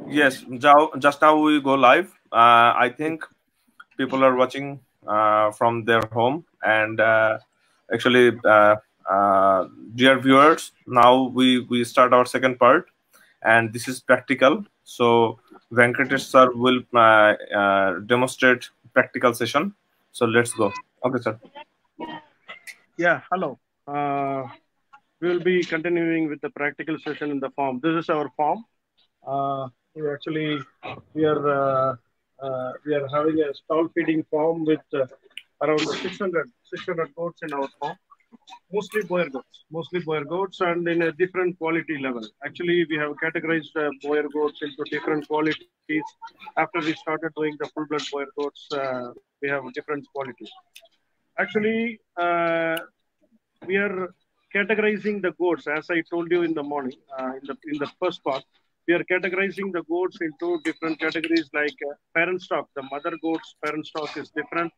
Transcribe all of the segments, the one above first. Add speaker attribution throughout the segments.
Speaker 1: Yes, just now we go live. I think people are watching from their home, and actually, dear viewers, now we start our second part, and this is practical. So Venkatesh sir will demonstrate practical session. So let's go. Okay, sir.
Speaker 2: Yeah, hello. We will be continuing with the practical session in the farm. This is our farm. We actually we are having a stall feeding farm with around 600 goats in our farm. Mostly boyer goats, and in a different quality level. Actually, we have categorized boyer goats into different qualities. After we started doing the full blood boyer goats, we have different qualities. Actually, we are categorizing the goats, as I told you in the morning, in the first part. We are categorizing the goats into different categories like parent stock. The mother goats parent stock is different.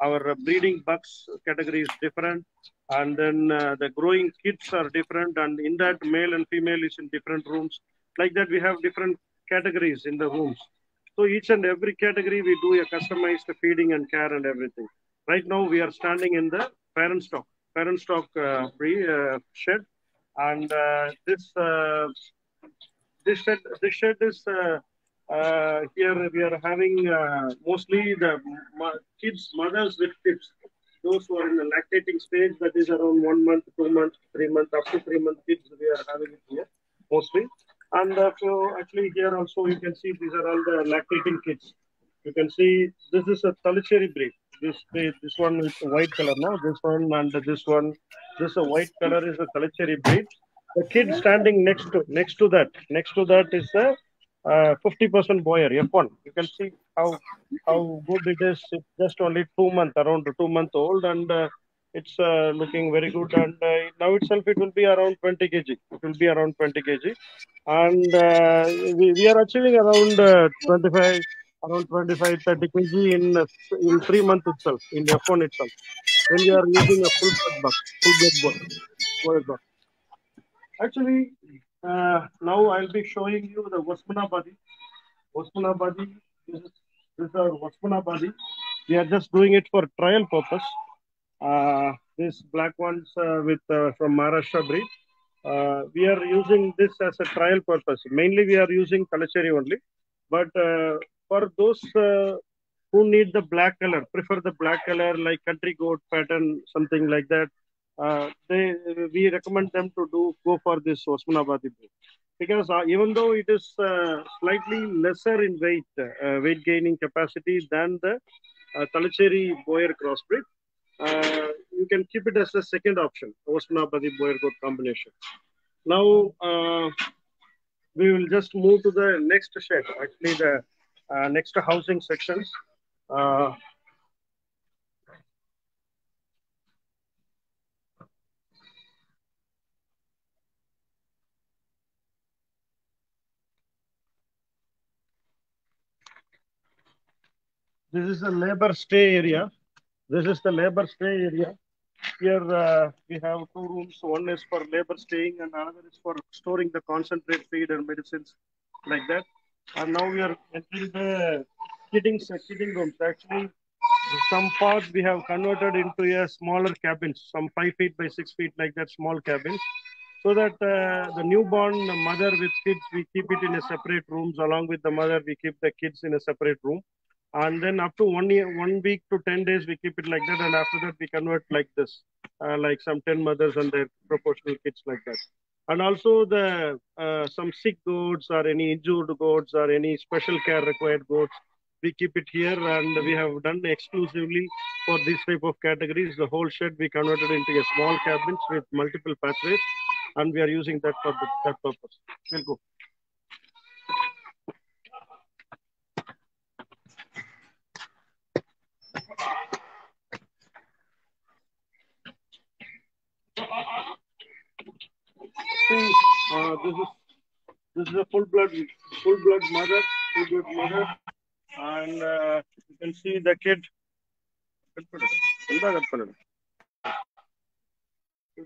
Speaker 2: Our breeding bucks category is different, and then the growing kids are different. And in that, male and female is in different rooms. Like that, we have different categories in the rooms. So each and every category, we do a customized feeding and care and everything. Right now, we are standing in the parent stock shed, and this shed is here we are having mostly the kids mothers with kids, those who are in the lactating stage, that is around 1 month, 2 months, 3 months, up to 3 month kids, we are having it here mostly. And so actually here also you can see these are all the lactating kids. You can see this is a Talacheri breed. This one with white color, no? This one and this one. This a white color is a Talacheri breed. The kid standing next to that is a 50% boyer F1. You can see how good it is. It's just only 2 month, around 2 month old, and it's looking very good. And now itself it will be around 20 kg. It will be around 20 kg, and we are achieving around 25, around 25, 30 kg in 3 months itself, in F1 itself, when we are using a full blood boy buck. Actually, now I'll be showing you the Wasmanabadi. Wasmanabadi, this is our Wasmanabadi. We are just doing it for trial purpose. These black ones with from Maharashtra breed. We are using this as a trial purpose. Mainly, we are using Kalacheri only. But for those who need the black color, prefer the black color like country goat pattern, something like that, they we recommend them to go for this Osmanabadi breed, because even though it is slightly lesser in weight gaining capacity than the Talacheri Boyer crossbreed, you can keep it as a second option, Osmanabadi Boyer goat combination. Now we will just move to the next shed, actually the next housing sections. Uh, this is the labor stay area. This is the labor stay area. Here we have two rooms. One is for labor staying, and another is for storing the concentrate feed and medicines, like that. And now we are entering the kidding rooms. Actually, some parts we have converted into a smaller cabins, some 5 feet by 6 feet, like that, small cabins, so that the newborn mother with kids, we keep it in a separate rooms. Along with the mother, we keep the kids in a separate room, and then up to 1 year, 1 week to 10 days, we keep it like that, and after that we convert like this, like some 10 mothers and their proportional kids, like that. And also the some sick goats or any injured goats or any special care required goats, we keep it here, and we have done exclusively for this type of categories. The whole shed we converted into a small cabins with multiple pathways, and we are using that for that purpose. We'll go. See, this is a full blood mother, and you can see the kid. You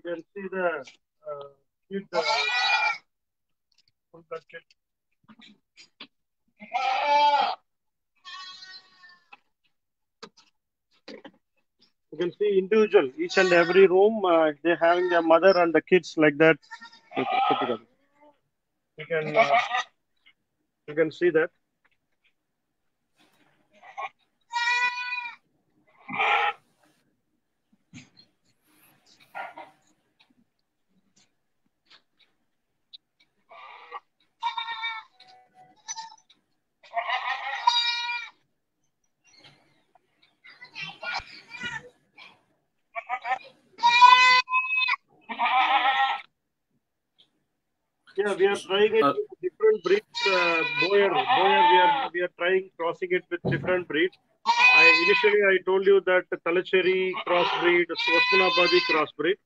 Speaker 2: can see the kid, full blood kid. You can see individual, each and every room, they're having a mother and the kids like that. You can, you can see that. Yeah, we are trying it with different breeds. Boyer, we are trying crossing it with different breeds. Initially I told you that the Talacheri crossbreed, Swasmanabadi crossbreed.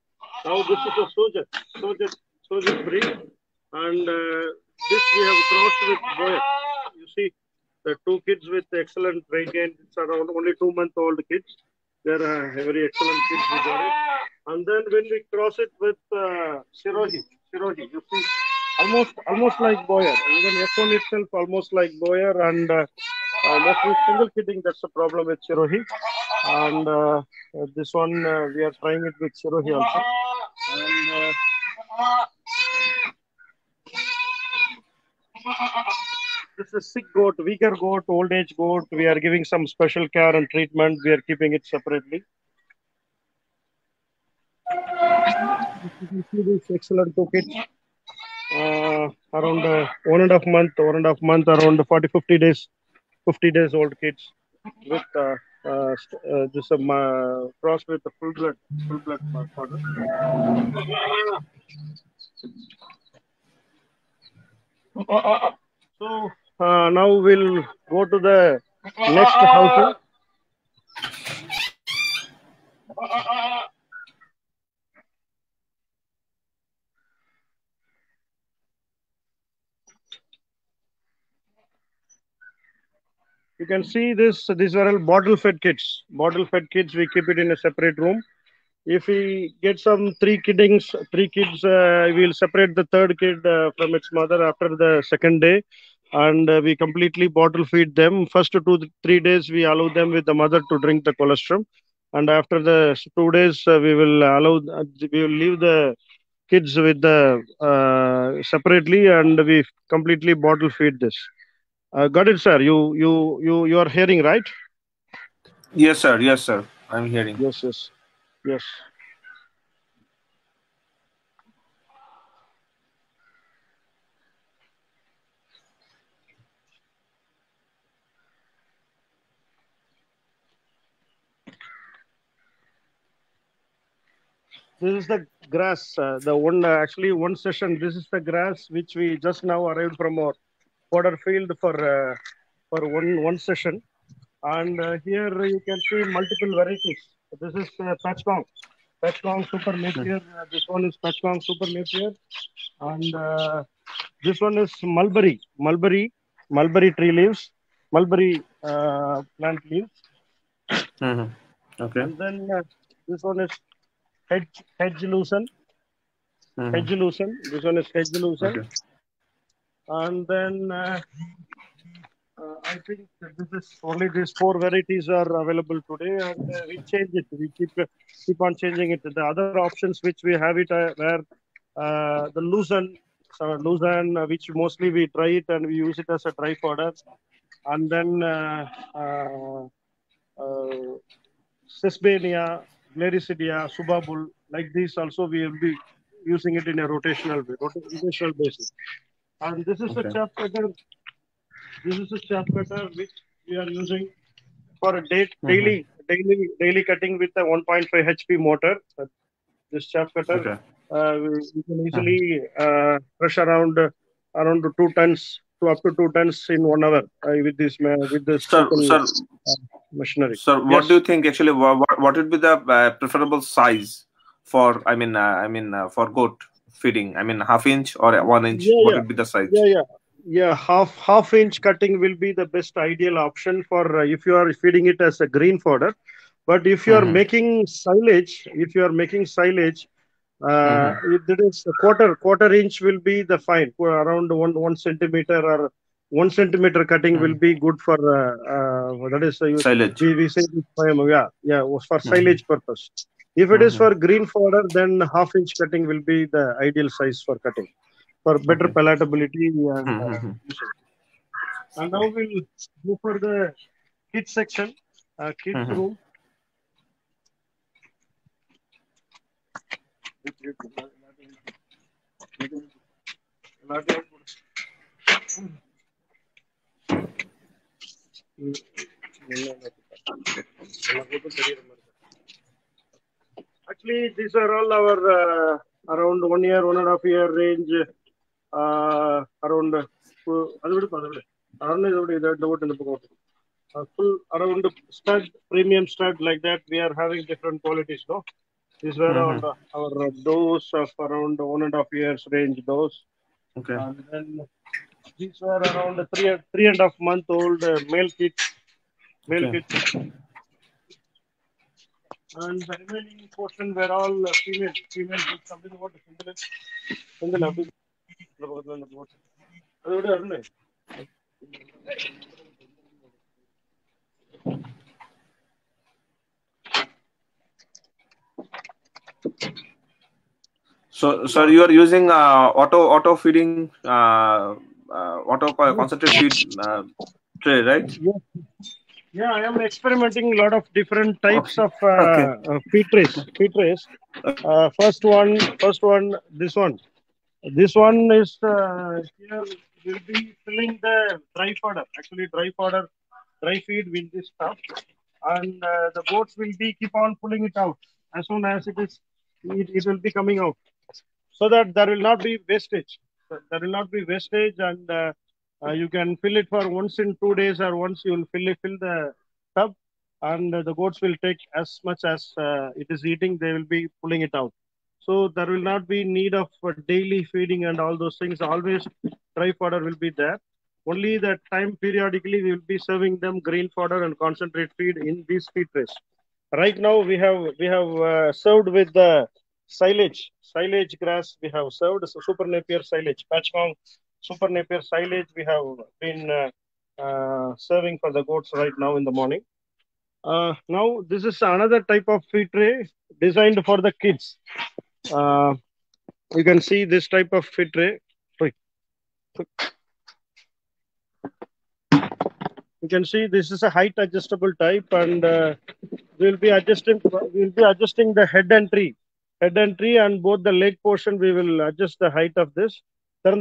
Speaker 2: Now this is a Sojet breed, and this we have crossed with Boyer. You see, the two kids with excellent weight gain. It's around only 2-month-old kids. They're very excellent kids we got it. And then when we cross it with Sirohi, you see, almost like Boyer. Even F1 itself almost like Boyer, and mostly single kidding. That's the problem with Sirohi. And this one we are trying it with Sirohi also. And this is sick goat, weaker goat, old age goat. We are giving some special care and treatment. We are keeping it separately. You can see this excellent two kids. Around 1.5 month, around 40, 50 days, 50 days old kids with just a cross with the full blood powder. So now we'll go to the next house. You can see this. These are all bottle-fed kids. Bottle-fed kids. We keep it in a separate room. If we get some three kids, we'll separate the third kid from its mother after the second day, and we completely bottle feed them. First 2-3 days, we allow them with the mother to drink the colostrum, and after the 2 days, we will leave the kids with the separately, and we completely bottle feed this. Got it, sir. You are hearing, right?
Speaker 1: Yes, sir. Yes, sir. I'm hearing.
Speaker 2: Yes. This is the grass. The one actually one session. This is the grass which we just now arrived from our fodder field for one session, and here you can see multiple varieties. This is Patchkong Super Napier. This one is Patchkong Super Napier, and this one is mulberry tree leaves, mulberry plant leaves.
Speaker 1: Okay.
Speaker 2: And then this one is hedge lucerne. Hedge lucerne. This one is hedge lucerne.
Speaker 1: Okay.
Speaker 2: And then I think this is only these 4 varieties are available today, and we change it. We keep on changing it. The other options which we have it where the lucerne, which mostly we dry it and we use it as a dry fodder, and then Sesbania, Gliricidia, Subabul, like these also we will be using it in a rotational basis. And this is the chaff cutter. This is a chaff cutter which we are using for a daily cutting with a 1.5 HP motor. This chaff cutter, we can easily crush around 2 tons to up to 2 tons in 1 hour with this machinery.
Speaker 1: Sir, what do you think actually? What would be the preferable size for? For goat feeding. 1/2 inch or 1 inch. What would be the size?
Speaker 2: Yeah. Half inch cutting will be the best ideal option for if you are feeding it as a green fodder. But if you are making silage, if it is a quarter inch will be the fine, around 1 centimeter or 1 centimeter cutting will be good for that is
Speaker 1: Silage.
Speaker 2: we say this, for silage purpose. If it is for green fodder, then half-inch cutting will be the ideal size for cutting for better palatability and usage. And now we'll go for the kids section, kids room. Actually, these are all our around 1 year, 1.5 year range. Around full around stud, premium stud like that. We are having different qualities, no? These were our does of around 1.5 years range does.
Speaker 1: Okay.
Speaker 2: And then these were around 3.5 month old male kids. And the remaining portion were all female. Something about
Speaker 1: So, sir, you are using auto feeding, auto concentrate feed tray, right?
Speaker 2: Yeah, I am experimenting a lot of different types of feed trays. First one, this one. This one is here. We'll be filling the dry fodder. Actually, dry feed with this stuff, and the goats will be keep on pulling it out as soon as it will be coming out, so that there will not be wastage. There will not be wastage, and you can fill it for once in 2 days, or once you will fill the tub, and the goats will take as much as it is eating. They will be pulling it out. So there will not be need of daily feeding and all those things. Always dry fodder will be there. Only the time periodically we will be serving them green fodder and concentrate feed in these feed trays. Right now we have served with the silage grass. We have served super Napier silage, Patchkong super Napier silage. We have been serving for the goats right now in the morning. Now this is another type of feed tray designed for the kids. You can see this type of feed tray. You can see this is a height adjustable type, and we'll be adjusting the head entry, and both the leg portion. We will adjust the height of this. You'll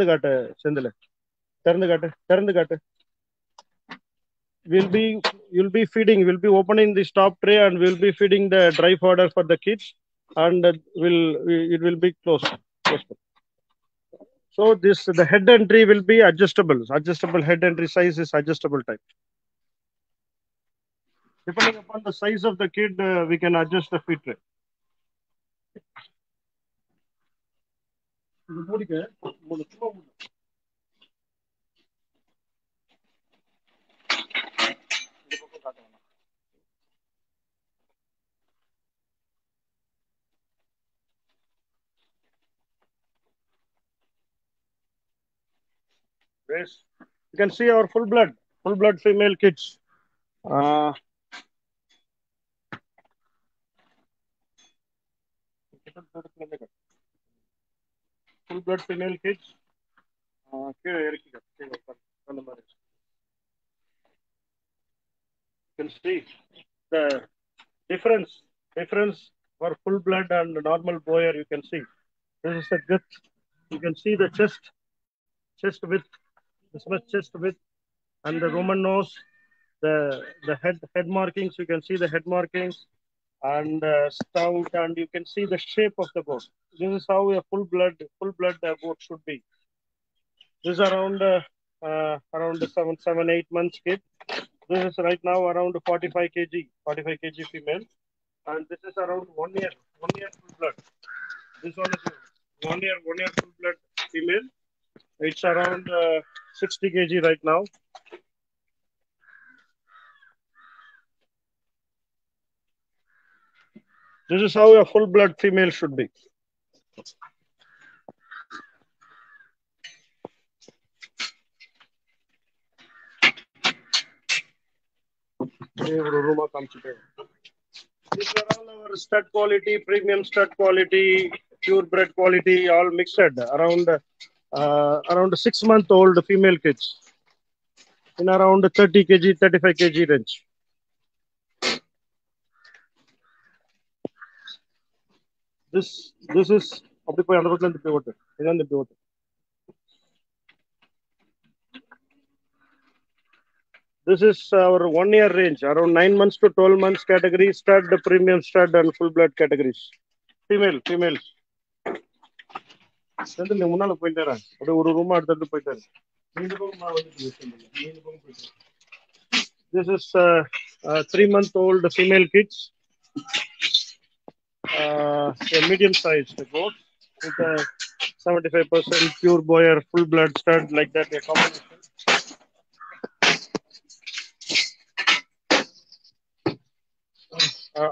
Speaker 2: be feeding. We'll be opening the top tray, and we'll be feeding the dry fodder for the kids, and it will be closed. So the head entry will be adjustable. Adjustable head entry size is adjustable type. Depending upon the size of the kid, we can adjust the feed tray. You can see our full blood female kids. Full blood female kids. You can see the difference for full blood and normal boyer. You can see this is the gut. You can see the chest width, this much chest width, and the Roman nose, the head markings. You can see the head markings, and stout, and you can see the shape of the goat. This is how a full blood goat should be. This is around 7-8 months kid. This is right now around 45 kg female, and this is around 1 year full blood. This one is 1 year full blood female. It's around 60 kg right now. This is how a full blood female should be. These are all our stud quality, premium stud quality, purebred quality, all mixed around 6 month old female kids in around 30 kg, 35 kg range. This is அப்படி போய் அந்த பக்கம் இருந்து போய் ஓட்டு இதான் இப்படி ஓட்டு. This is our 1 year range, around 9 months to 12 months category, stud, premium stud, and full blood categories. Female. முன்னால போயிட்டாரா அப்படியே ஒரு ரூமா எடுத்துட்டு போயிட்டாரு. This is 3 month old female kids, a medium sized goat with a 75% pure boyer, full blood stud, like that, a combination.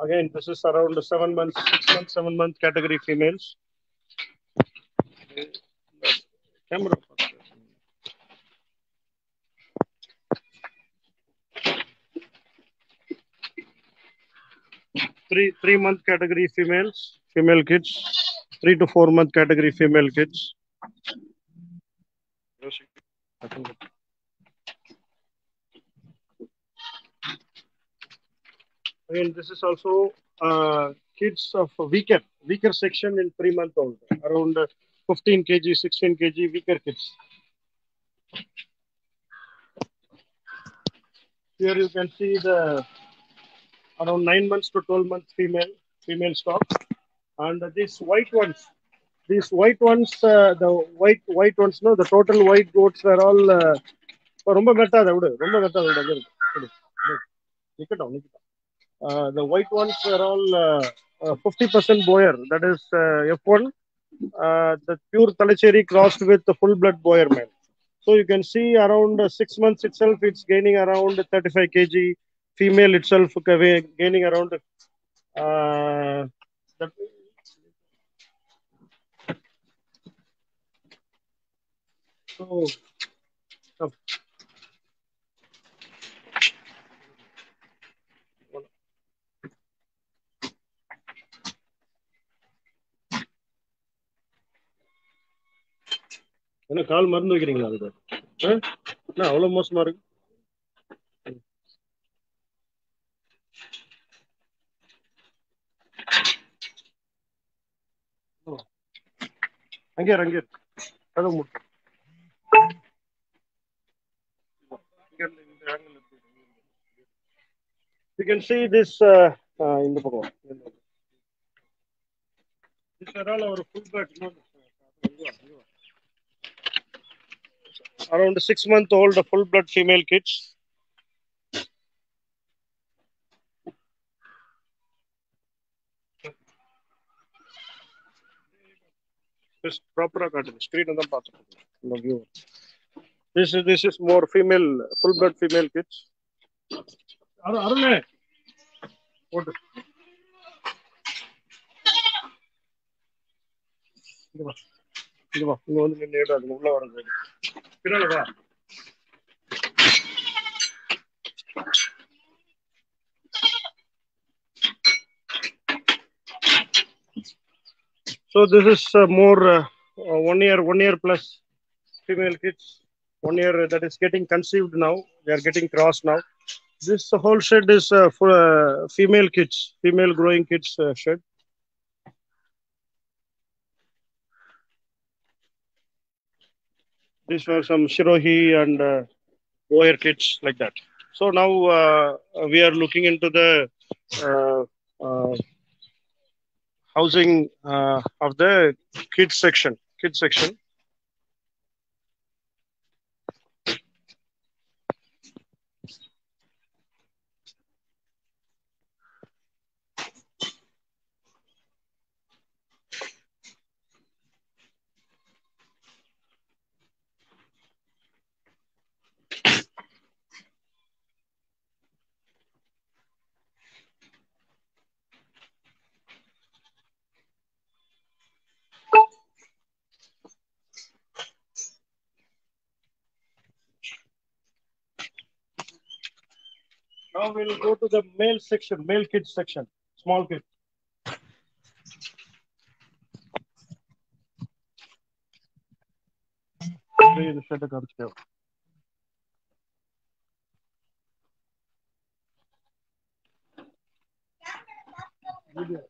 Speaker 2: Again, this is around 7 months, 6 months, 7 month category females. Camera. 3 month category female kids, 3 to 4 month category female kids. Again, this is also kids of weaker section in 3 month old, around 15 kg, 16 kg weaker kids. Here you can see the around 9 months to 12 months female stock, and these white ones, the white ones, no, the total white goats are all ரொம்ப கட்டாத விடு the white ones are all 50% boyer, that is F1, the pure Talacheri crossed with the full blood boyer male. So you can see around 6 months itself, it's gaining around 35 kg. Female itself gaining around என்ன கால் மருந்து வைக்கிறீங்களா அதுக்கு? என்ன அவ்வளவு மோசமா இருக்கு? அங்கே கதவு மூட்டு. You can see this in the பக்கம். These are all our full blood. Around 6 month old full blood female kids. This proper screen and the this is more female, full blood female kids. What? So this is more 1 year plus female kids, 1 year that is getting conceived now. They are getting crossed now. This whole shed is for female kids, female growing kids shed. These were some Shirohi and Boyer kids, like that. So now we are looking into the housing of the kids section. Now we'll go to the male section, male kids section, small kids.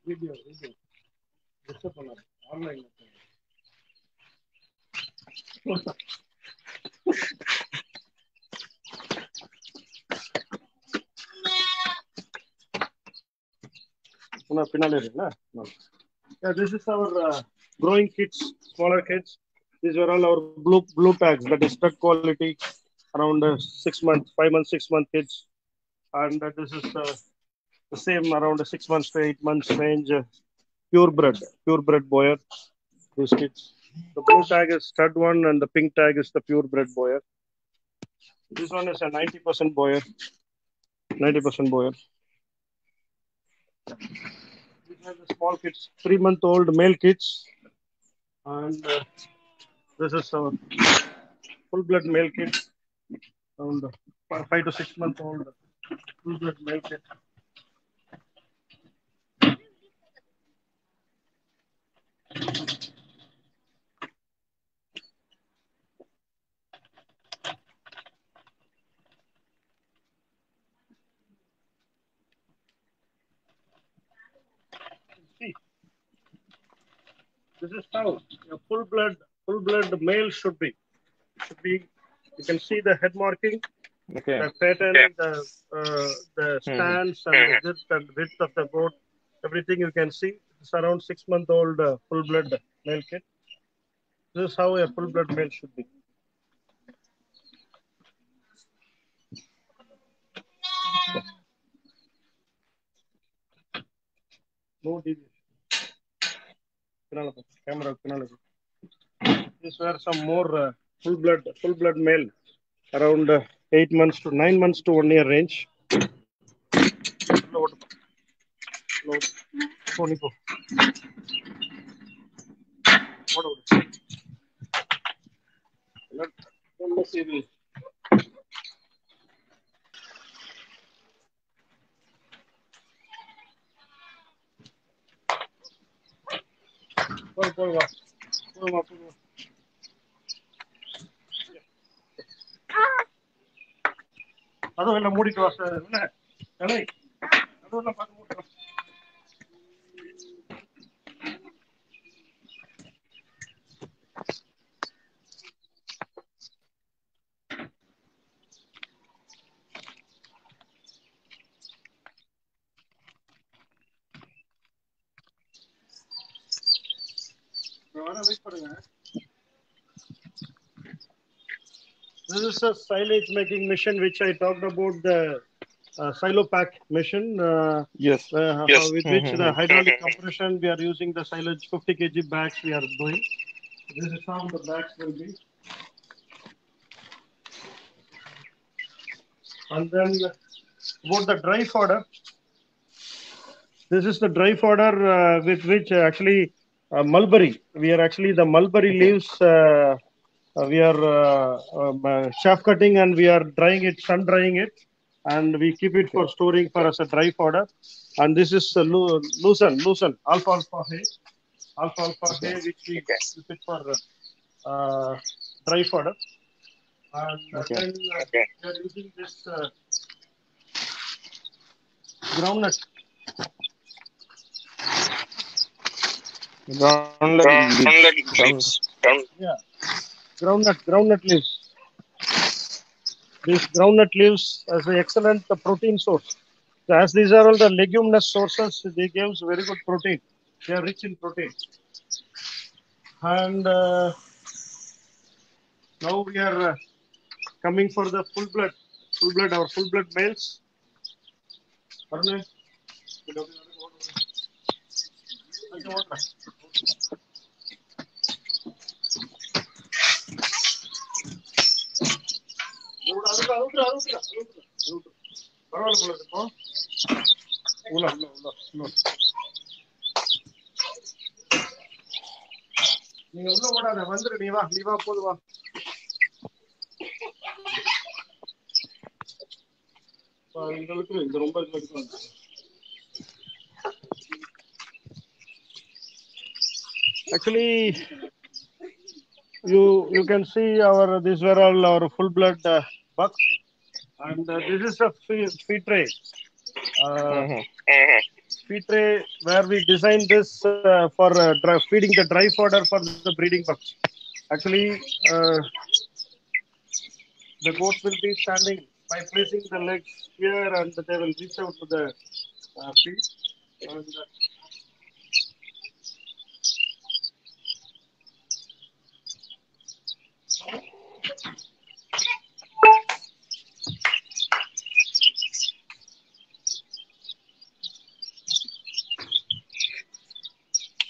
Speaker 2: Video. Online. Yeah, this is our growing kids, smaller kids. These are all our blue tags, that is stud quality, around 6 months, 5 months, 6 month kids. And this is the same around 6 months to 8 months range, purebred boyer. These kids. The blue tag is stud one, and the pink tag is the purebred boyer. This one is a 90% boyer. 90% boyer. These are the small kids, 3-month-old male kids. And this is our full-blood male kids, around 5 to 6 month old full-blood male kid. See, this is how a full-blood male should be. You can see the head marking, the pattern, the stance, and the width of the goat. Everything you can see. It's around 6-month-old full-blood male kid. This is how a full-blood male should be. No deviation. Camera. These were some more full-blood male, around 8 months to 9 months to 1 year range. Load. ಅದೆಲ್ಲ ಮೂಡಿಟ್ಟು ಅದೆಲ್ಲ பார்த்து மூடிட்டு wait பண்ணுங்க. This is a silage making machine which I talked about, the silo pack machine.
Speaker 1: Yes.
Speaker 2: With which the hydraulic compression we are using the silage 50 kg bags we are doing. This is how the bags will be. And then about the dry fodder. This is the dry fodder with which actually mulberry. We are actually the mulberry leaves. We are chaff cutting and we are drying it, sun drying it, and we keep it for storing for as a dry fodder. And this is lucerne, alfalfa hay, which we keep it for dry fodder. And then we are using this groundnut. Yeah. Groundnut leaves. These groundnut leaves as an excellent protein source. So as these are all the leguminous sources, they give very good protein. They are rich in protein. And now we are coming for the full blood males. நீங்க உள்ள ஓடாத, வந்துரு, நீ வா போது வா. Actually, you can see these were all our full blood bucks, and this is a feed tray.
Speaker 1: Mm-hmm.
Speaker 2: Feed tray where we designed this for feeding the dry fodder for the breeding bucks. Actually, the goats will be standing by placing the legs here, and they will reach out to the feet. And,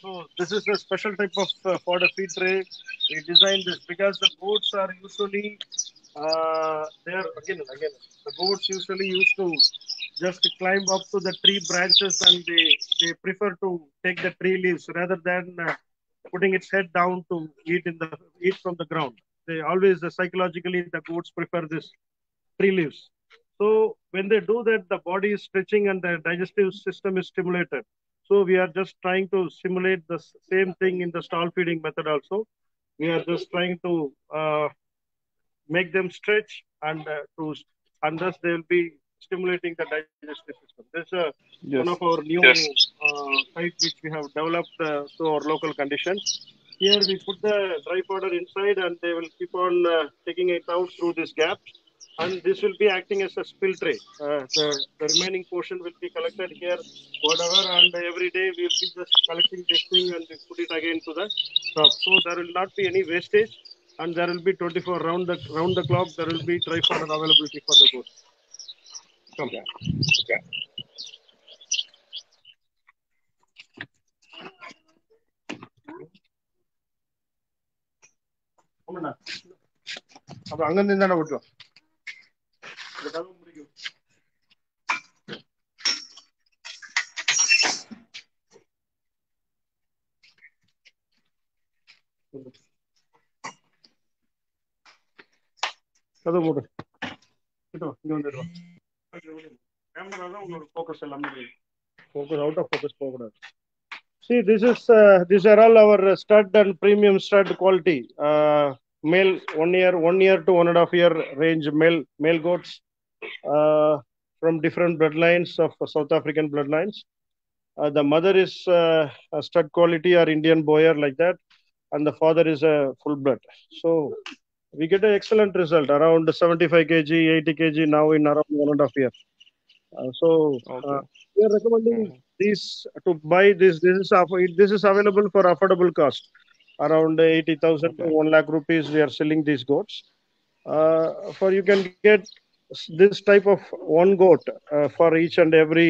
Speaker 2: so this is a special type of fodder feed tray. We designed this because the goats are usually they are again and again. The goats usually used to just climb up to the tree branches, and they prefer to take the tree leaves rather than putting its head down to eat from the ground. They always psychologically the goats prefer this tree leaves. So when they do that, the body is stretching and the digestive system is stimulated. So we are just trying to simulate the same thing in the stall feeding method also. We are just trying to make them stretch and thus they will be stimulating the digestive system. This is one of
Speaker 1: Yes.
Speaker 2: our new type which we have developed to our local conditions. Here we put the dry powder inside and they will keep on taking it out through this gap, and this will be acting as a spill tray. The remaining portion will be collected here, whatever, and every day we will be just collecting this thing and we put it again to the top. So there will not be any wastage, and there will be 24 round the clock. There will be dry powder availability for the goats. Come.
Speaker 1: Yeah.
Speaker 2: அப்ப அங்க இருந்து தானே விட்டுரும். கதவு மூடு. இங்க வந்துடுவா. Camera தான் உங்களோட ஃபோக்கஸ் எல்லாமே. Focus out of focus போகக்கூடாது. See, these are all our stud and premium stud quality. Male 1 year to 1.5 year range male goats from different bloodlines of South African bloodlines. The mother is a stud quality or Indian Boyer like that, and the father is a full blood. So we get an excellent result, around 75 kg, 80 kg now in around 1.5 year.
Speaker 1: Okay.
Speaker 2: We are recommending these to buy this. This is available for affordable cost, around 80,000 to 1 lakh rupees. We are selling these goats. For you can get this type of one goat for each and every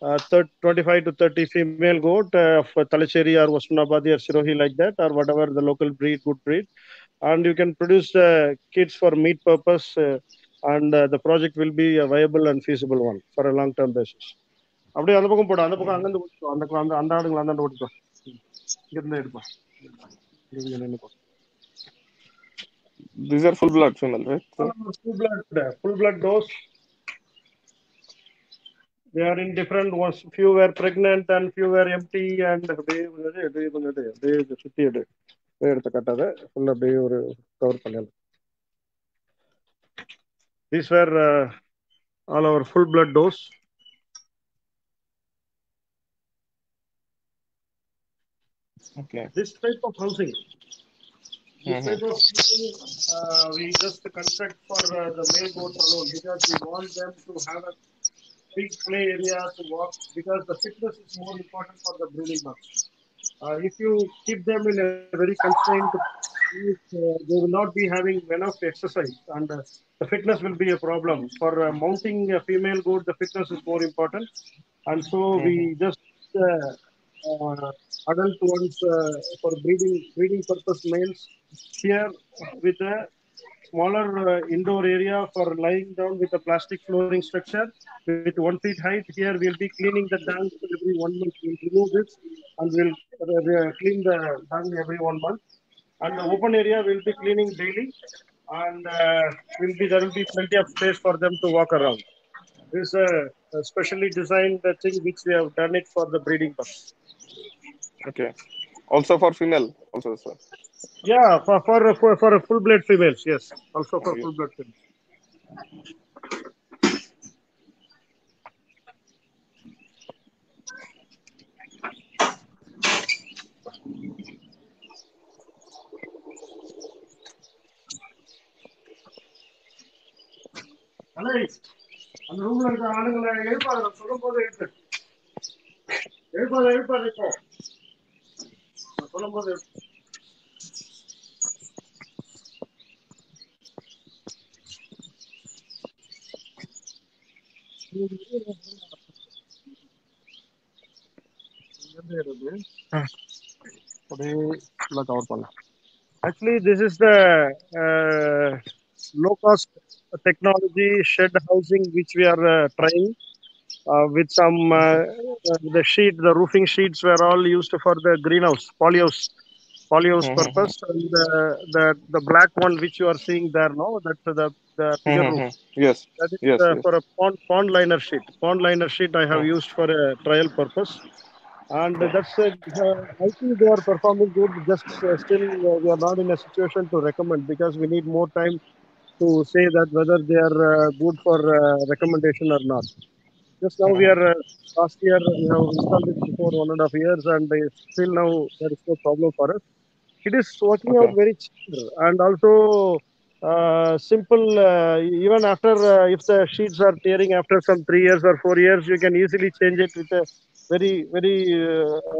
Speaker 2: 25 to 30 female goat of Talacheri or Wasmanabadi or Sirohi like that, or whatever the local breed, good breed. And you can produce kids for meat purpose, and the project will be a viable and feasible one for a long-term basis. அப்படியே அந்த பக்கம் போடு, அந்த பக்கம் அங்கிருந்து ஓட்டிக்கோ, அந்த ஆடுங்களை அந்தாண்டு ஓட்டிக்கோ, இங்கிருந்து எடுப்பா.
Speaker 1: These are full blood female, right?
Speaker 2: Full blood dose. They are in different ones. Few were pregnant and few were empty, and சுத்தி எடு, எடுத்து கட்டாத ஃபுல்லா அப்படியே ஒரு கவர் பண்ணல. These were all our full blood dose.
Speaker 1: Okay.
Speaker 2: This type of housing, we just construct for the male goats alone, because we want them to have a big play area to walk, because the fitness is more important for the breeding bucks. If you keep them in a very constrained place, they will not be having enough exercise, and the fitness will be a problem. For mounting a female goat, the fitness is more important, and so we just adult ones for breeding purpose males here with a smaller indoor area for lying down with a plastic flooring structure with 1 feet height. Here we'll be cleaning the dung every 1 month. We'll remove this and we'll clean the dung every 1 month. And the open area will be cleaning daily, and there will be plenty of space for them to walk around. This is a specially designed thing which we have done it for the breeding purpose.
Speaker 3: Okay. Also for female, also, sir.
Speaker 2: Yeah, for a full blood females. Yes, also
Speaker 3: Oh,
Speaker 2: for
Speaker 3: yeah.
Speaker 2: full blood females. அலை அந்த ரூம்ல இருக்க ஆளுங்களை எழுப்பாத சொல்லும் போது எழுப்பாத இப்போ சொல்லும் போது Actually, this is the low cost technology shed housing which we are trying with some the sheet, the roofing sheets were all used for the greenhouse, polyhouse
Speaker 3: Mm-hmm.
Speaker 2: purpose, and the black one which you are seeing there now, that's the bigger roof.
Speaker 3: Mm-hmm. Yes.
Speaker 2: That is
Speaker 3: Yes. Yes.
Speaker 2: for a pond liner sheet. Pond liner sheet I have
Speaker 3: Mm.
Speaker 2: used for a trial purpose, and
Speaker 3: Okay.
Speaker 2: that's I think they are performing good. Just still we are not in a situation to recommend because we need more time to say that whether they are good for recommendation or not. Just now we
Speaker 3: Mm-hmm.
Speaker 2: are last year we have installed it before 1.5 years, and still now there is no problem for us. It is working out
Speaker 3: Okay.
Speaker 2: very cheap and also simple. Even after if the sheets are tearing after some 3 years or 4 years, you can easily change it with a very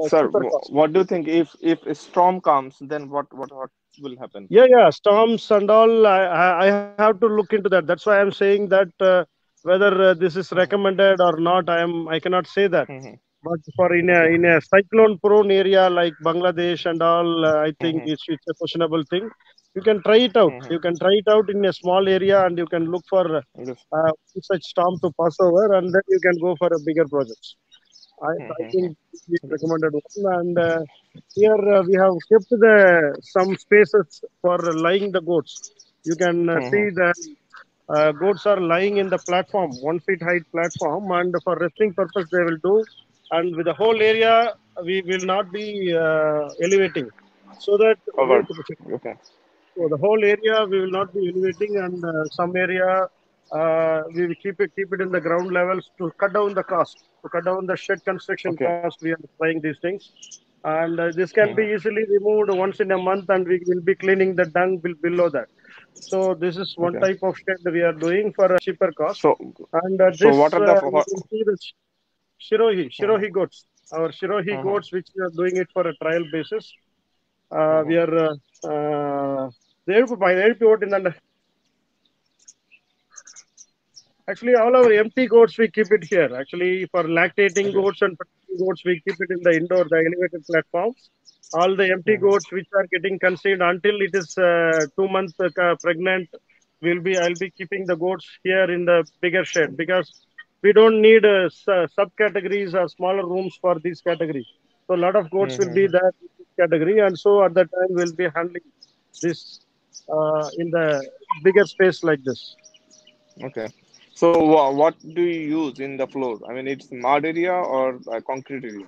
Speaker 3: Sir,
Speaker 2: cheaper cost.
Speaker 3: what do you think if a storm comes, then what will happen?
Speaker 2: Yeah, storms and all. I have to look into that. That's why I'm saying that whether this is
Speaker 3: Mm-hmm.
Speaker 2: recommended or not, I cannot say that.
Speaker 3: Mm-hmm.
Speaker 2: But for
Speaker 3: Okay.
Speaker 2: in a cyclone prone area like Bangladesh and all, I think
Speaker 3: Mm-hmm.
Speaker 2: it's a questionable thing. You can try it out.
Speaker 3: Mm-hmm.
Speaker 2: You can try it out in a small area, and you can look for
Speaker 3: Yes.
Speaker 2: such storm to pass over, and then you can go for a bigger project. I
Speaker 3: Mm-hmm.
Speaker 2: think we recommended one, and here we have kept the some spaces for lying the goats. You can see
Speaker 3: Mm-hmm.
Speaker 2: the goats are lying in the platform, 1 feet height platform, and for resting purpose they will do. And with the whole area, we will not be elevating, so that
Speaker 3: Covered. Okay.
Speaker 2: so the whole area we will not be elevating, and some area we will keep it in the ground levels to cut down the cost, to cut down the shed construction
Speaker 3: Okay.
Speaker 2: cost. We are trying these things, and this can be
Speaker 3: Mm-hmm.
Speaker 2: easily removed once in a month, and we will be cleaning the dung below that. So this is one
Speaker 3: Okay.
Speaker 2: type of shed we are doing for a cheaper cost.
Speaker 3: So
Speaker 2: And
Speaker 3: so what are the
Speaker 2: you
Speaker 3: what?
Speaker 2: can see the
Speaker 3: Mm-hmm.
Speaker 2: Shirohi goats. Our Shirohi
Speaker 3: Mm-hmm.
Speaker 2: goats, which we are doing it for a trial basis. We
Speaker 3: Mm-hmm.
Speaker 2: are by the actually all our empty goats we keep it here. Actually, for lactating
Speaker 3: Okay.
Speaker 2: goats and producing goats, we keep it in the indoor, the elevated platforms. All the empty
Speaker 3: Mm-hmm.
Speaker 2: goats which are getting conceived until it is 2 months pregnant, I'll be keeping the goats here in the bigger shed because we don't need subcategories or smaller rooms for this category. So a lot of goats will be
Speaker 3: Mm-hmm.
Speaker 2: there in this category, and so at that time we'll be handling this in the bigger space like this.
Speaker 3: Okay. So what do you use in the floor? I mean, it's mud area or a concrete area?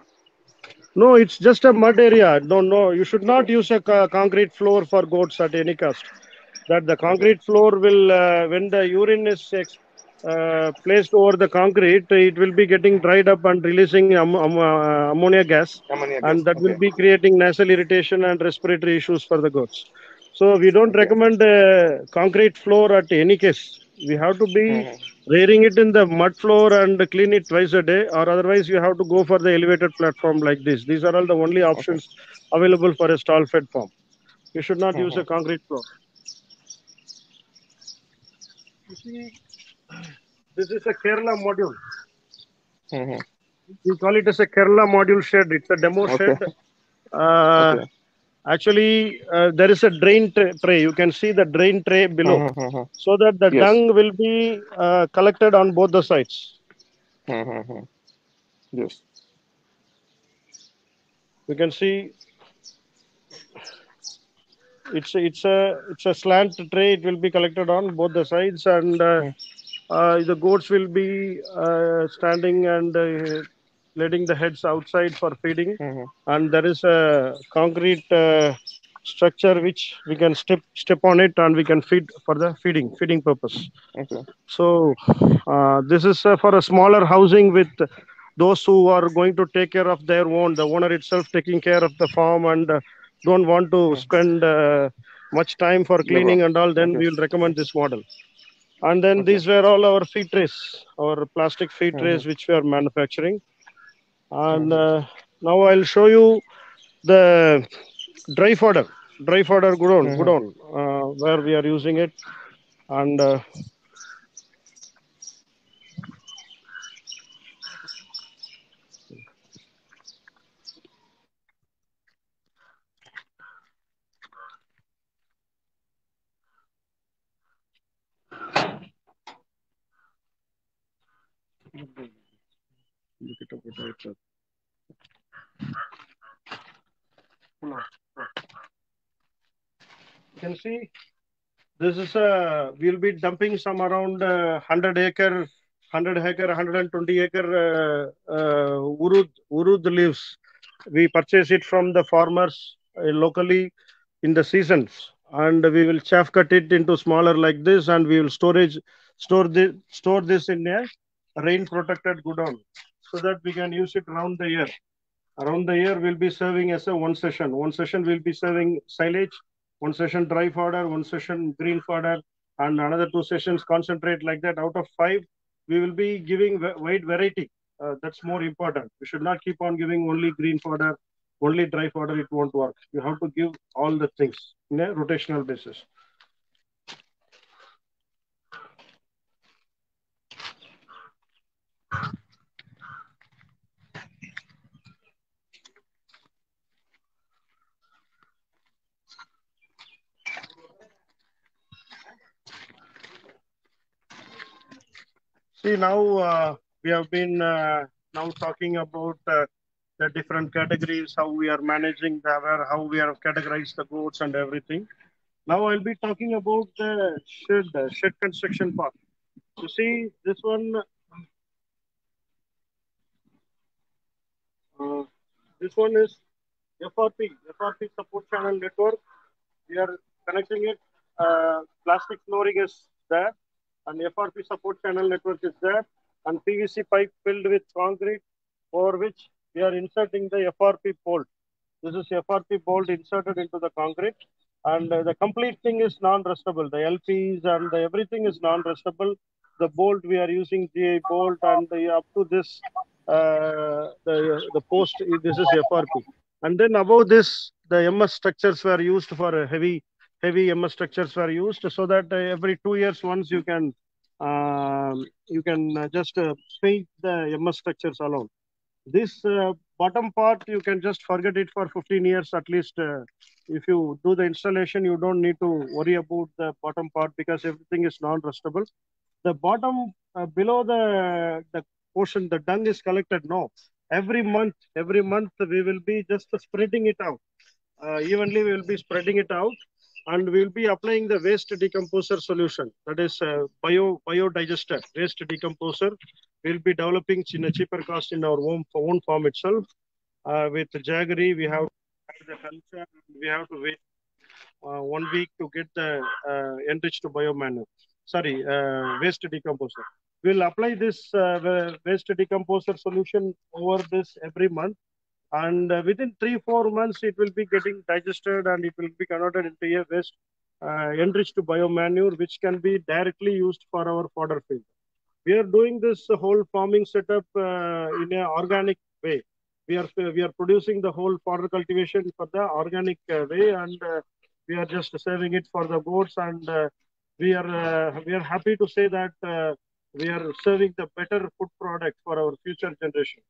Speaker 2: No, it's just a mud area. No. You should not use a concrete floor for goats at any cost. That the
Speaker 3: Okay.
Speaker 2: concrete floor will, when the urine is placed over the concrete, it will be getting dried up and releasing ammonia gas,
Speaker 3: Ammonia
Speaker 2: and
Speaker 3: gas.
Speaker 2: that will
Speaker 3: Okay.
Speaker 2: be creating nasal irritation and respiratory issues for the goats. So we don't
Speaker 3: Okay.
Speaker 2: recommend a concrete floor at any case. We have to be
Speaker 3: Mm-hmm.
Speaker 2: rearing it in the mud floor and clean it twice a day, or otherwise you have to go for the elevated platform like this. These are all the only
Speaker 3: Okay.
Speaker 2: options available for a stall fed farm. You should not use a
Speaker 3: Mm-hmm.
Speaker 2: concrete floor. You see, this is a Kerala module.
Speaker 3: Mm-hmm.
Speaker 2: We call it as a Kerala module shed. It's a demo shed.
Speaker 3: Okay.
Speaker 2: Uh,
Speaker 3: Okay.
Speaker 2: Actually, there is a drain tray. You can see the drain tray below,
Speaker 3: Mm-hmm. Mm-hmm.
Speaker 2: so that the
Speaker 3: Yes.
Speaker 2: dung will be collected on both the sides.
Speaker 3: Mm-hmm. Yes.
Speaker 2: You can see it's a slant tray. It will be collected on both the sides, and The goats will be standing and letting the heads outside for feeding.
Speaker 3: Mm-hmm.
Speaker 2: And there is a concrete structure which we can step on it, and we can feed for the feeding purpose.
Speaker 3: Okay.
Speaker 2: So this is for a smaller housing with those who are going to take care of their own, the owner itself taking care of the farm, and don't want to
Speaker 3: Mm.
Speaker 2: spend much time for
Speaker 3: Yeah, bro.
Speaker 2: cleaning and all. Then
Speaker 3: Okay.
Speaker 2: we will recommend this model. And then
Speaker 3: Okay.
Speaker 2: these were all our feed trays, our plastic feed
Speaker 3: Mm-hmm.
Speaker 2: trays which we are manufacturing. And
Speaker 3: Mm-hmm.
Speaker 2: now I'll show you the dry fodder
Speaker 3: Mm-hmm.
Speaker 2: godown where we are using it. And look it up with it. You can see this is a, we'll be dumping some around 100 acre, 120 acre urud leaves. We purchase it from the farmers locally in the seasons, and we will chaff cut it into smaller like this, and we will store this in a rain protected godown so that we can use it around the year. Around the year, we'll be serving as a one session. One session we'll be serving silage, one session dry fodder, one session green fodder, and another 2 sessions concentrate like that. Out of 5, we will be giving wide variety. That's more important. We should not keep on giving only green fodder, only dry fodder. It won't work. You have to give all the things in a rotational basis. See, now we have been now talking about the different categories, how we are managing the how we are categorized the goats and everything. Now I'll be talking about the shed construction part. You see, uh, this one is FRP support channel network. We are connecting it. Plastic flooring is there, and FRP support channel network is there, and PVC pipe filled with concrete, for which we are inserting the FRP bolt. This is FRP bolt inserted into the concrete, and the complete thing is non-rustable. The LPs and everything is non-rustable. The bolt we are using GI bolt, and up to this, the post. This is FRP, and then above this, the MS structures were used for a heavy MS structures were used, so that every 2 years once you can just paint the MS structures alone. This bottom part, you can just forget it for 15 years at least. If you do the installation, you don't need to worry about the bottom part because everything is non-rustable. The bottom below the portion, the dung is collected. No, every month we will be just spreading it out. Evenly, we will be spreading it out, and we will be applying the waste decomposer solution. That is biodigester waste decomposer. We'll be developing in a cheaper cost in our own farm itself. With Jaggery, we have the culture. We have to wait 1 week to get the enriched biomanure. Sorry, waste decomposer. We'll apply this waste decomposer solution over this every month, and within 3-4 months it will be getting digested, and it will be converted into a waste enriched biomanure, which can be directly used for our fodder field. We are doing this whole farming setup in an organic way. We are producing the whole fodder cultivation for the organic way, and we are just serving it for the goats, and we are happy to say that we are serving the better food product for our future generation.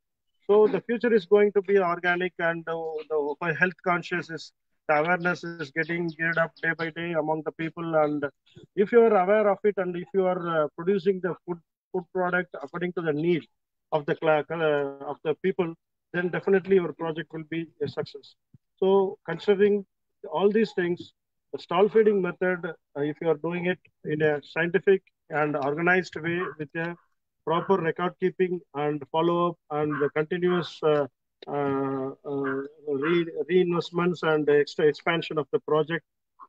Speaker 2: So the future is going to be organic, and the health conscious is, the awareness is getting geared up day by day among the people. And if you are aware of it, and if you are producing the food product according to the need of the people, then definitely your project will be a success. So considering all these things, The stall feeding method, if you are doing it in a scientific and organized way with a proper record keeping and follow up and the continuous reinvestments and extra expansion of the project,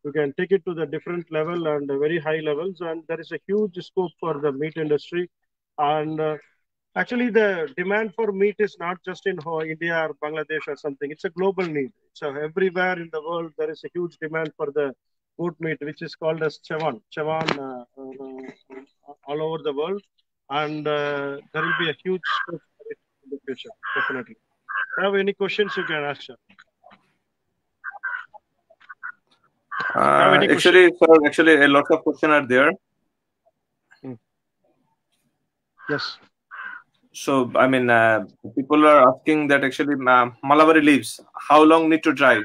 Speaker 2: you can take it to the different level and very high levels. And there is a huge scope for the meat industry. And actually, the demand for meat is not just in India or Bangladesh or something. It's a global need. So everywhere in the world, there is a huge demand for the goat meat, which is called as chawan. Chawan all over the world. And there will be a huge scope for it in the future, definitely. If you have any questions, you can ask, sir.
Speaker 1: Actually, a lot of questions are there.
Speaker 2: Yes.
Speaker 1: So, I mean, people are asking that actually Malabar leaves, how long need to dry?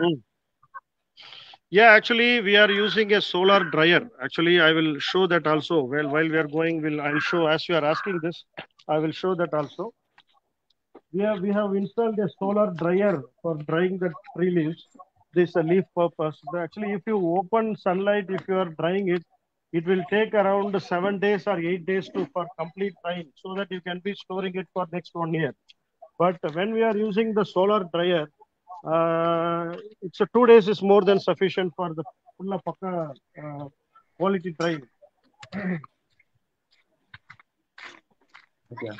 Speaker 2: Yeah, actually, we are using a solar dryer. Actually, I will show that also. Well, while we are going, I'll show, as you are asking this, I will show that also. We have installed a solar dryer for drying the tree leaves. This is a leaf purpose. Actually, if you open sunlight, if you are drying it, it will take around 7 days or 8 days for complete drying, so that you can be storing it for next 1 year. But when we are using the solar dryer, it's a 2 days is more than sufficient for the full quality drying.
Speaker 1: Okay.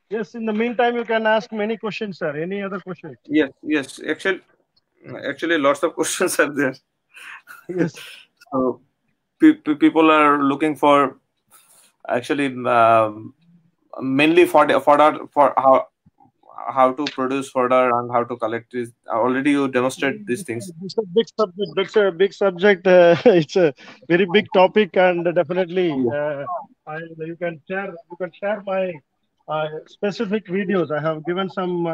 Speaker 2: Yes, in the meantime, you can ask many questions, sir. Any other questions?
Speaker 1: Yes. Actually, lots of questions are there.
Speaker 2: Yes.
Speaker 1: So, people are looking for actually mainly for how to produce fodder and how to collect this. Already you demonstrate these things.
Speaker 2: It's a big subject. That's a big subject. It's a very big topic, and definitely you can share my specific videos. I have given some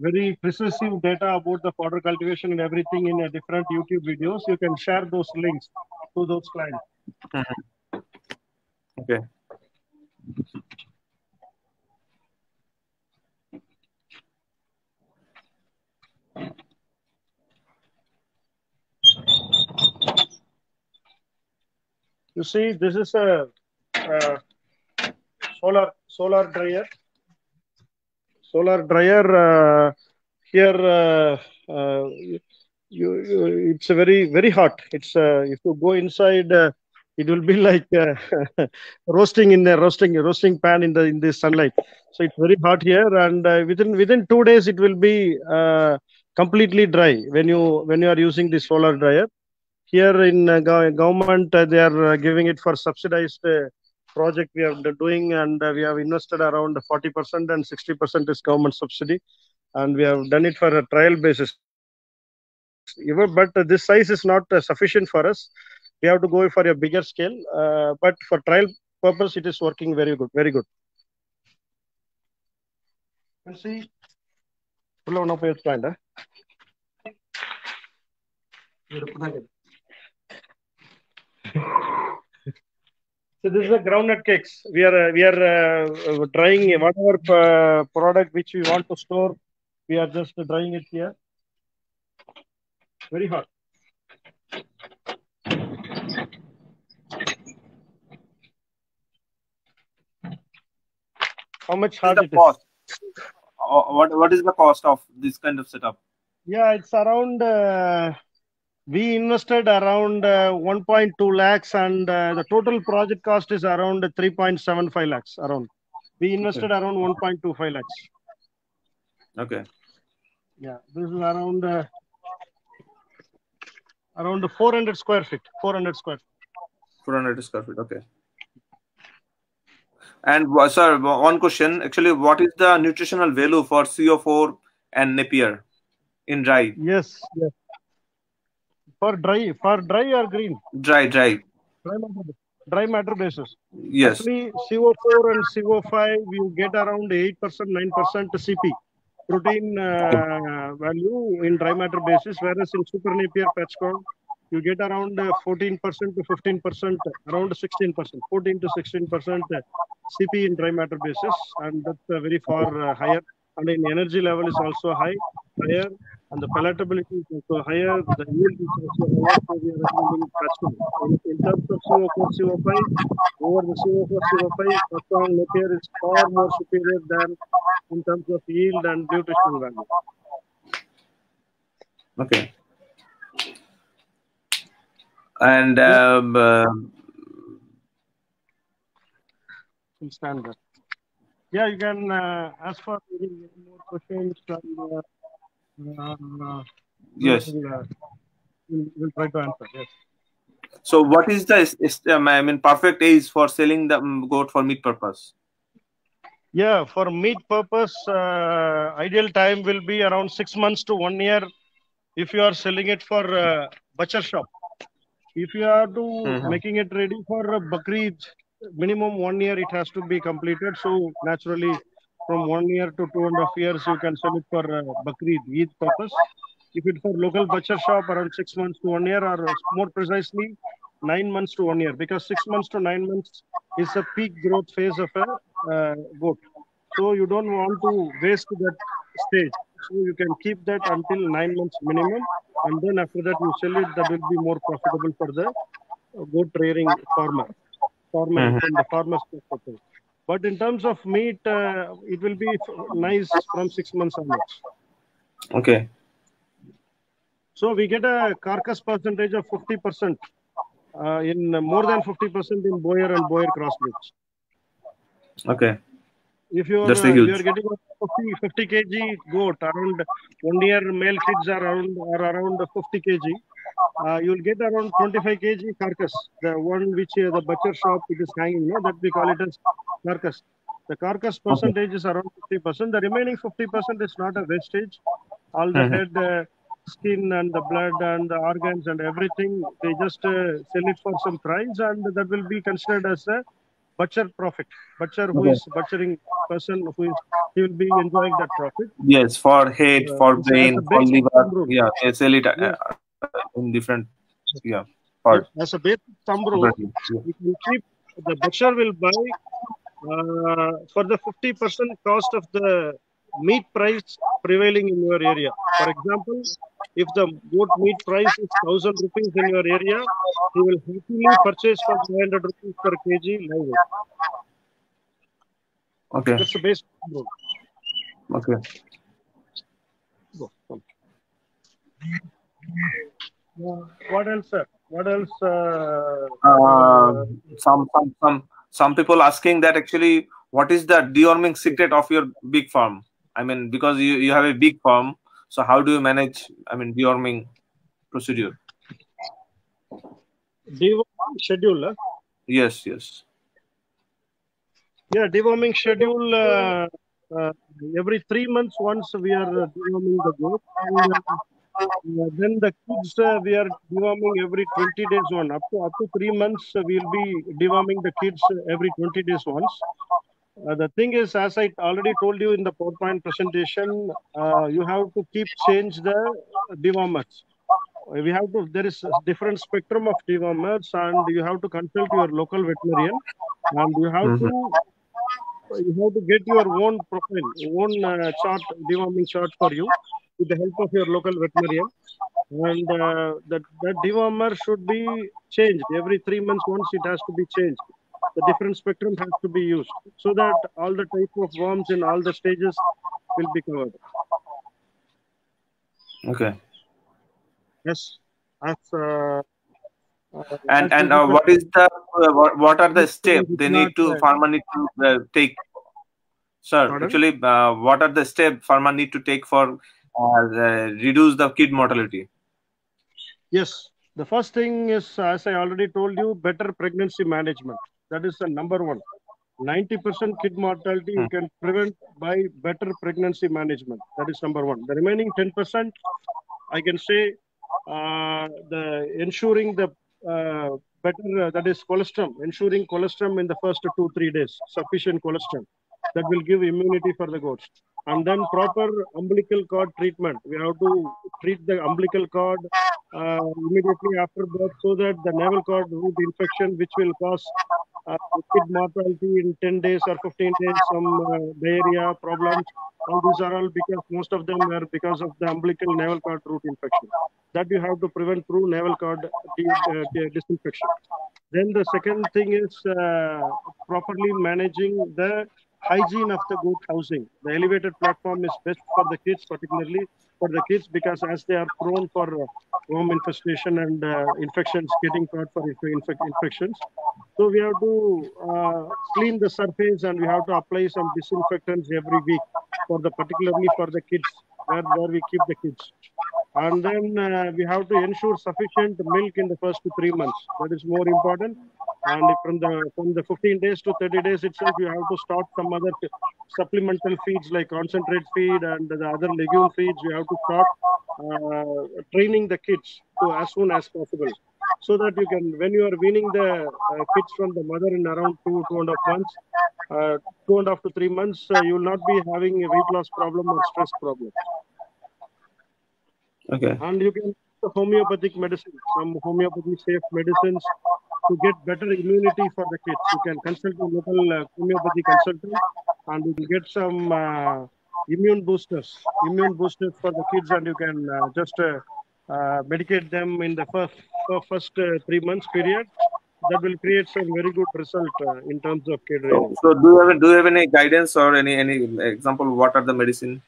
Speaker 2: very precise data about the fodder cultivation and everything in a different YouTube videos. You can share those links to those clients.
Speaker 1: Okay.
Speaker 2: You see, this is a solar dryer. Solar dryer here. It's a very hot. It's if you go inside, it will be like roasting in the roasting pan in the sunlight. So it's very hot here, and within 2 days it will be completely dry when you are using the solar dryer. Here in government, they are giving it for subsidized project we are doing, and we have invested around 40% and 60% is government subsidy, and we have done it for a trial basis. But this size is not sufficient for us. We have to go for a bigger scale. But for trial purpose, it is working very good. Very good. You see, so this is a groundnut cakes. We are drying whatever product which we want to store. We are just drying it here. Very hot. How much hard it is?
Speaker 1: What is the cost of this kind of setup?
Speaker 2: Yeah, it's around. We invested around 1.2 lakhs, and the total project cost is around 3.75 lakhs. Around. We invested around 1.25 lakhs.
Speaker 1: Okay.
Speaker 2: Yeah, this is around 400 square feet. 400 square feet.
Speaker 1: 400 square feet. Okay. And sir, one question. Actually, what is the nutritional value for CO4 and Napier in dry?
Speaker 2: Yes. For dry or green?
Speaker 1: Dry.
Speaker 2: Dry matter basis.
Speaker 1: Yes.
Speaker 2: Actually, CO4 and CO5, you get around 8%, 9% CP protein value in dry matter basis, whereas in Super Napier patch corn, you get around 14% to 15%, around 16%, 14 to 16% CP in dry matter basis, and that's very far higher. And in energy level is also higher, and the palatability is also higher. The yield is also higher, so we are recommending customers. In terms of CO4, CO5, over the CO4, CO5, Buckthorn Napier is far more superior than in terms of yield and nutritional value.
Speaker 1: Okay. And
Speaker 2: standard. Yeah, you can ask for more questions.
Speaker 1: Yes.
Speaker 2: We'll try to answer. Yes.
Speaker 1: So, what is the perfect age for selling the goat for meat purpose?
Speaker 2: Yeah, for meat purpose, ideal time will be around 6 months to 1 year. If you are selling it for butcher shop, if you are making it ready for Bakrid, minimum 1 year it has to be completed. So naturally, from 1 year to 2.5 years, you can sell it for Bakrid Eid purpose. If it's for local butcher shop, around 6 months to 1 year, or more precisely 9 months to 1 year, because 6 months to 9 months is a peak growth phase of a goat. So you don't want to waste that stage. So you can keep that until 9 months minimum, and then after that you sell it. That will be more profitable for the goat rearing farmer from the farmer's perspective. But in terms of meat, it will be nice from 6 months onwards.
Speaker 1: Okay.
Speaker 2: So we get a carcass percentage of 50%, in more than 50% in Boyer and Boyer crossbreeds.
Speaker 1: Okay.
Speaker 2: If you are getting a 50 kg goat, around 1 year male kids are around 50 kg, you will get around 25 kg carcass. The one which the butcher shop it is hanging, that we call it as carcass. The carcass percentage is around 50%. The remaining 50% is not a wastage. All the head, skin and the blood and the organs and everything, they just sell it for some price, and that will be considered as a butcher profit. Butcher who is butchering person, he will be enjoying that profit.
Speaker 1: Yes, for head, for brain, for liver. Yeah, they sell it in different parts.
Speaker 2: As a basic thumb rule, we can keep the butcher will buy for the 50% cost of the meat price prevailing in your area. For example, if the goat meat price is 1,000 rupees in your area, he will happily purchase for 500 rupees per kg live weight.
Speaker 1: Okay.
Speaker 2: That's the basic rule.
Speaker 1: Okay.
Speaker 2: What else, sir? What else?
Speaker 1: Some people asking that actually, what is the deworming secret of your big farm? I mean, because you have a big farm, so how do you manage? I mean, deworming procedure.
Speaker 2: Deworming schedule.
Speaker 1: Yes.
Speaker 2: Yeah, deworming schedule. Every 3 months once we are deworming the goat, and then the kids we are deworming every 20 days one. Up to 3 months we will be deworming the kids every 20 days once. The thing is, as I already told you in the PowerPoint presentation, you have to change the dewormers. There is a different spectrum of dewormers, and you have to consult your local veterinarian, and you have to get your own profile, chart, deworming chart for you with the help of your local veterinarian. And that dewormer should be changed every 3 months once. It has to be changed. The different spectrum has to be used so that all the type of worms in all the stages will be covered.
Speaker 1: Okay.
Speaker 2: Yes.
Speaker 1: What is the what are the steps farmer need to take? Sir, pardon? Actually, what are the steps farmer need to take for reduce the kid mortality?
Speaker 2: Yes, the first thing is, as I already told you, better pregnancy management. That is the number one. 90% kid mortality you can prevent by better pregnancy management. That is number one. The remaining 10%, I can say, ensuring the better, that is colostrum, ensuring colostrum in the first 2-3 days, sufficient colostrum. That will give immunity for the goats. and then proper umbilical cord treatment. We have to treat the umbilical cord immediately after birth, so that the navel cord root infection, which will cause kid mortality in 10 days or 15 days, some diarrhea problems. All these are all because most of them are because of the umbilical navel cord root infection. That you have to prevent through navel cord disinfection. Then the second thing is properly managing the hygiene of the goat housing. The elevated platform is best for the kids, particularly for the kids, because as they are prone for worm infestation and infections, getting caught for infections. So we have to clean the surface, and we have to apply some disinfectants every week particularly for the kids, where we keep the kids. And then we have to ensure sufficient milk in the first 3 months. That is more important. And from the 15 days to 30 days itself, you have to start some other supplemental feeds like concentrate feed and the other legume feeds. You have to start training the kids as soon as possible, so that you can, when you are weaning the kids from the mother in around 2.5 months, 2.5 to 3 months, you will not be having a weight loss problem or stress problem.
Speaker 1: Okay.
Speaker 2: And you can use homeopathic medicine, some homeopathy safe medicines to get better immunity for the kids. You can consult a local homeopathy consultant, and you can get some immune boosters for the kids, and you can just medicate them in the first 3 months period. That will create some very good result in terms of kid rearing.
Speaker 1: So do you have any guidance or any example? What are the medicine?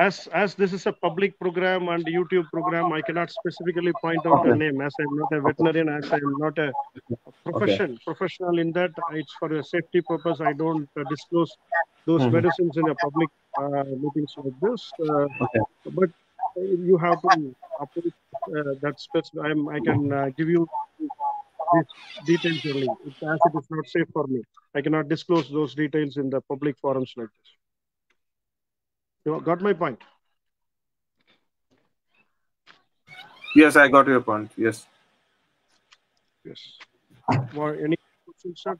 Speaker 2: As this is a public program and YouTube program, I cannot specifically point out a name, as I'm not a veterinarian, as I'm not a professional in that. It's for a safety purpose. I don't disclose those medicines in a public meetings like this. But you have to update that specific. I can give you these details only. As it is not safe for me, I cannot disclose those details in the public forums like this. You got my point?
Speaker 1: Yes, I got your point. Yes.
Speaker 2: Yes. More any questions, sir?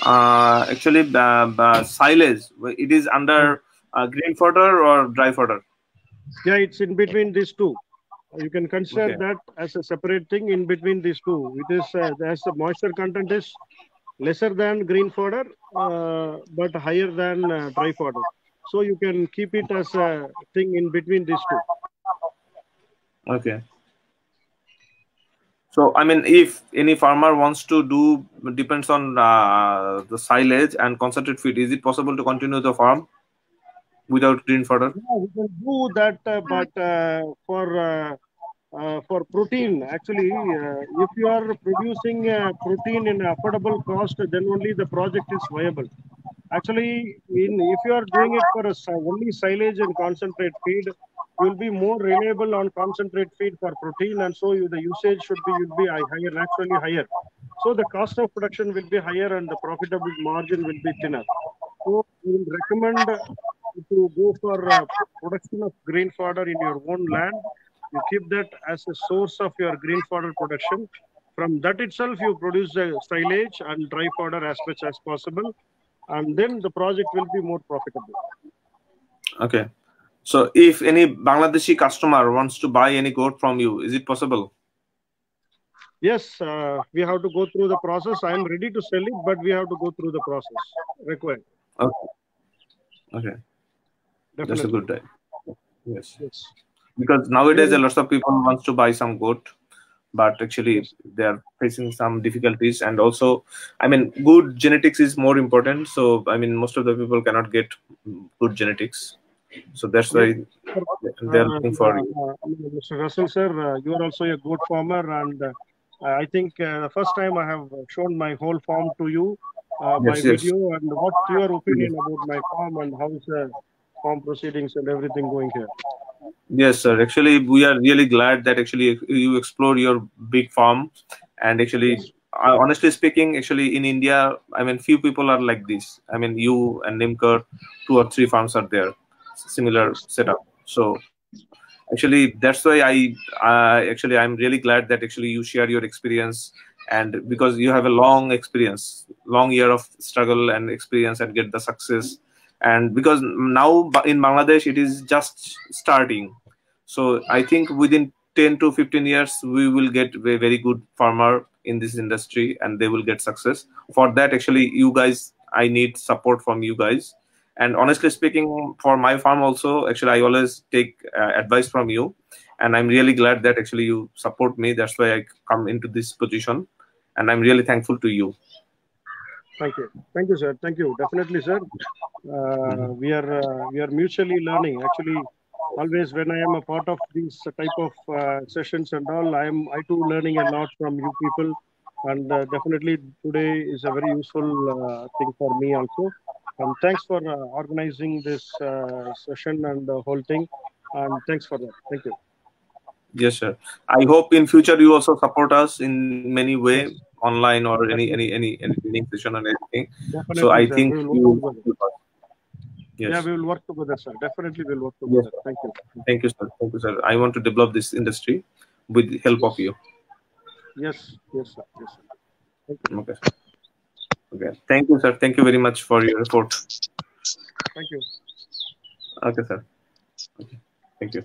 Speaker 1: Actually, silage, it is under green fodder or dry fodder?
Speaker 2: Yeah, it's in between these two. You can consider that as a separate thing in between these two. It is as the moisture content is lesser than green fodder, but higher than dry fodder. So you can keep it as a thing in between these two.
Speaker 1: Okay. So, I mean, if any farmer wants to do, depends on the silage and concentrate feed, is it possible to continue the farm without green fodder?
Speaker 2: Yeah, we can do that, but for protein, actually, if you are producing protein in affordable cost, then only the project is viable. Actually, if you are doing it for only silage and concentrate feed, you will be more reliable on concentrate feed for protein, and so the usage will be higher, naturally higher. So the cost of production will be higher, and the profitable margin will be thinner. So we will recommend to go for production of green fodder in your own land. You keep that as a source of your green fodder production. From that itself, you produce the silage and dry fodder as much as possible, and then the project will be more profitable.
Speaker 1: Okay. So if any Bangladeshi customer wants to buy any goat from you, is it possible?
Speaker 2: Yes, we have to go through the process. I am ready to sell it, but we have to go through the process required.
Speaker 1: Okay. Okay.
Speaker 2: Definitely.
Speaker 1: That's a good idea. Yes. Because nowadays a lot of people wants to buy some goat, but actually they are facing some difficulties, and also, I mean, good genetics is more important. So, I mean, most of the people cannot get good genetics. So that's why they are looking for you.
Speaker 2: Mr. Russell, sir, you are also a goat farmer, and I think the first time I have shown my whole farm to you by video. And what's your opinion about my farm, and how is the farm proceedings and everything going here?
Speaker 1: Yes, sir. Actually, we are really glad that actually you explore your big farm, and actually, honestly speaking, actually in India, I mean, few people are like this. I mean, you and Nimkar, 2 or 3 farms are there, similar setup. So actually, that's why I'm really glad that actually you share your experience, and because you have a long experience, long year of struggle and experience, and get the success. And because now in Bangladesh it is just starting, so I think within 10 to 15 years we will get a very good farmer in this industry, and they will get success. For that, actually, you guys, I need support from you guys. And honestly speaking, for my farm also, actually, I always take advice from you, and I'm really glad that actually you support me. That's why I come into this position, and I'm really thankful to you.
Speaker 2: Thank you, sir. Thank you. Definitely, sir. We are mutually learning. Actually, always when I am a part of these type of sessions and all, I too learning a lot from you people, and definitely today is a very useful thing for me also. And thanks for organizing this session and the whole thing. And thanks for that. Thank you.
Speaker 1: Yes, sir. I hope in future you also support us in many way,
Speaker 2: Yes.
Speaker 1: online or any training session or anything.
Speaker 2: Definitely,
Speaker 1: so I
Speaker 2: sir.
Speaker 1: think
Speaker 2: We will work
Speaker 1: you.
Speaker 2: together.
Speaker 1: Yes.
Speaker 2: Yeah, we will work together, sir. Definitely, we'll work together.
Speaker 1: Yes,
Speaker 2: Thank you.
Speaker 1: Thank you, sir. Thank you, sir. I want to develop this industry with the help of you.
Speaker 2: Yes, yes, sir. Yes, sir. Thank you.
Speaker 1: Okay. Okay. Thank you, sir. Thank you very much for your report.
Speaker 2: Thank you.
Speaker 1: Okay, sir. Okay. Thank you.